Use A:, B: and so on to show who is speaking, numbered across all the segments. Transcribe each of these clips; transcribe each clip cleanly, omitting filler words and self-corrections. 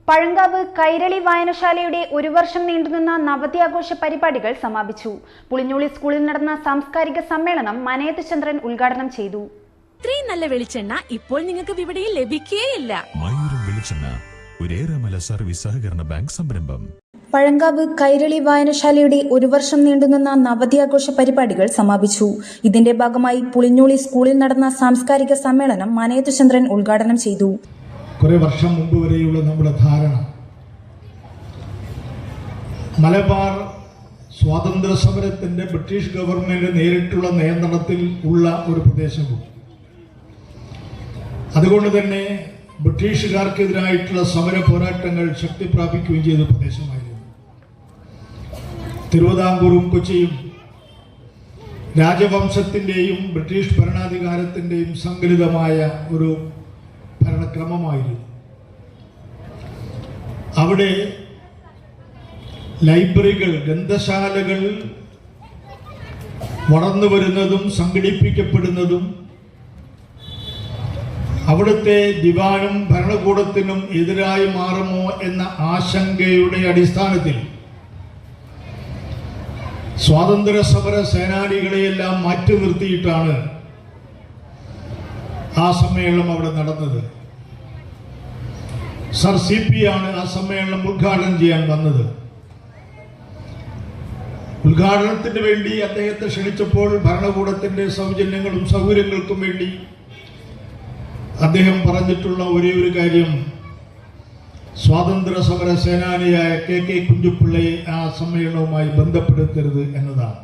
A: പഴങ്കാവ് കൈരളി വായനശാലയുടെ ഒരു വർഷം നീണ്ടുനിന്ന നവതിയാഘോഷ പരിപാടികൾ സമാപിച്ചു. പുളിഞ്ഞോളി സ്കൂളിൽ നടന്ന സാംസ്കാരിക സമ്മേളനം മനയത്ത് ചന്ദ്രൻ ഉദ്ഘാടനം ചെയ്തു.
B: ഇത്രയും നല്ല വെളിച്ചെണ്ണ ഇപ്പോൾ നിങ്ങൾക്ക് വിപണിയിൽ ലഭിക്കുകയില്ല.
C: സർവീസ് സഹകരണ ബാങ്ക് സംരംഭം.
A: പഴങ്കാവ് കൈരളി വായനശാലയുടെ ഒരു വർഷം നീണ്ടുനിന്ന നവതിയാഘോഷ പരിപാടികൾ സമാപിച്ചു. ഇതിന്റെ ഭാഗമായി പുളിഞ്ഞോളി സ്കൂളിൽ നടന്ന സാംസ്കാരിക സമ്മേളനം മനയത്ത് ചന്ദ്രൻ ഉദ്ഘാടനം ചെയ്തു.
D: കുറെ വർഷം മുമ്പ് വരെയുള്ള നമ്മുടെ ധാരണ മലബാർ സ്വാതന്ത്ര്യ സമരത്തിന്റെ ബ്രിട്ടീഷ് ഗവൺമെന്റ് നേരിട്ടുള്ള നിയന്ത്രണത്തിൽ ഉള്ള ഒരു പ്രദേശവും അതുകൊണ്ട് തന്നെ ബ്രിട്ടീഷുകാർക്കെതിരായിട്ടുള്ള സമര പോരാട്ടങ്ങൾ ശക്തി പ്രാപിക്കുകയും ചെയ്ത പ്രദേശമായിരുന്നു. തിരുവിതാംകൂറും കൊച്ചിയും രാജവംശത്തിന്റെയും ബ്രിട്ടീഷ് ഭരണാധികാരത്തിന്റെയും സങ്കലിതമായ ഒരു ഭരണക്രമമായിരുന്നു. അവിടെ ലൈബ്രറികൾ, ഗ്രന്ഥശാലകൾ വളർന്നു വരുന്നതും സംഘടിപ്പിക്കപ്പെടുന്നതും അവിടുത്തെ ദിവാനും ഭരണകൂടത്തിനും എതിരായി മാറുമോ എന്ന ആശങ്കയുടെ അടിസ്ഥാനത്തിൽ സ്വാതന്ത്ര്യ സമര സേനാനികളെയെല്ലാം മാറ്റി നിർത്തിയിട്ടാണ് ആ സമ്മേളനം അവിടെ നടന്നത്. സർ CP ആണ് ആ സമ്മേളനം ഉദ്ഘാടനം ചെയ്യാൻ വന്നത്. ഉദ്ഘാടനത്തിന് വേണ്ടി അദ്ദേഹത്തെ ക്ഷണിച്ചപ്പോൾ ഭരണകൂടത്തിന്റെ സൗജന്യങ്ങളും സൗകര്യങ്ങൾക്കും വേണ്ടി അദ്ദേഹം പറഞ്ഞിട്ടുള്ള ഒരേ ഒരു കാര്യം സ്വാതന്ത്ര്യ സമര സേനാനിയായ KK കുഞ്ചുപിള്ളയെ ആ സമ്മേളനവുമായി ബന്ധപ്പെടുത്തരുത് എന്നതാണ്.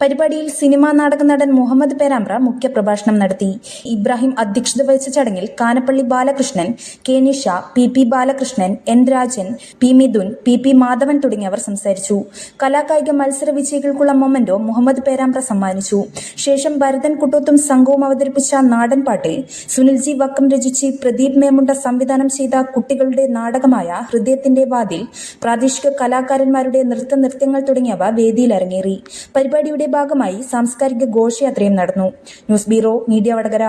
A: പരിപാടിയിൽ സിനിമാ നാടക നടൻ മുഹമ്മദ് പേരാമ്പ്ര മുഖ്യപ്രഭാഷണം നടത്തി. ഇബ്രാഹിം അധ്യക്ഷത വഹിച്ച ചടങ്ങിൽ Kanappally Balakrishnan, K Nisha, PP Balakrishnan, N Rajan, P Mithun, PP Madhavan തുടങ്ങിയവർ സംസാരിച്ചു. കലാകായിക മത്സര വിജയികൾക്കുള്ള മൊമെന്റോ മുഹമ്മദ് പേരാമ്പ്ര സമ്മാനിച്ചു. ശേഷം ഭരതൻ കുട്ടോത്തും സംഘവും അവതരിപ്പിച്ച നാടൻ പാട്ട്, സുനിൽ G വക്കം രചിച്ച് പ്രദീപ് മേമുണ്ട സംവിധാനം ചെയ്ത കുട്ടികളുടെ നാടകമായ ഹൃദയത്തിന്റെ വാതിൽ, പ്രാദേശിക കലാകാരന്മാരുടെ നൃത്തങ്ങൾ തുടങ്ങിയവ വേദിയിൽ അരങ്ങേറി. പരിപാടിയുടെ ഭാഗമായി സാംസ്കാരിക ഘോഷയാത്രയും നടന്നു. News bureau, media Vadakara.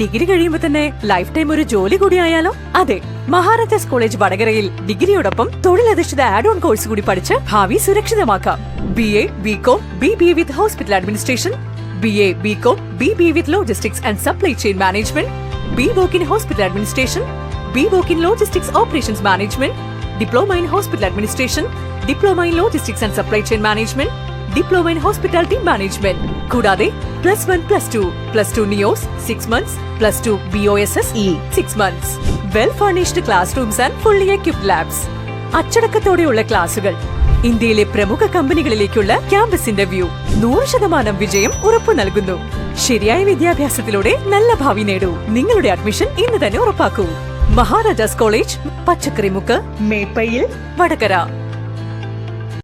B: Degree കഴിയുമ്പോൾ തന്നെ ലൈഫ് ടൈം ഒരു ജോലി കൂടി ആയാലോ? അതെ, മഹാരാജാസ് കോളേജ് വടകരയിൽ ഡിഗ്രിയോടൊപ്പം തൊഴിലധിഷ്ഠിത ആഡ് ഓൺ കോഴ്സ് കൂടി പഠിച്ച് ഭാവി സുരക്ഷിതമാക്കാം. BA, BCom, BBA with hospital administration, BA, BCom, BBA with logistics and supply chain management, BWOC in hospital administration, BWOC in logistics operations management, diploma in hospital administration, diploma in logistics and supply chain management, diploma in hospitality management. കൂടാതെ +1, +2 NIOS 6 months, +2 BOSS 6 months. Well furnished class rooms and fully equipped labs. അച്ചടക്കത്തോടെയുള്ള ക്ലാസുകൾ. ഇന്ത്യയിലെ പ്രമുഖ കമ്പനികളിലേക്കുള്ള campus interview. 100% വിജയം ഉറപ്പു നൽകുന്നു. ശരിയായ വിദ്യാഭ്യാസത്തിലൂടെ നല്ല ഭാവി നേടൂ. നിങ്ങളുടെ അഡ്മിഷൻ ഇന്ന് തന്നെ ഉറപ്പാക്കൂ. മഹാരാജാസ് കോളേജ്, പച്ചക്കറിമുക്ക്, മേപ്പയിൽ, വടകര.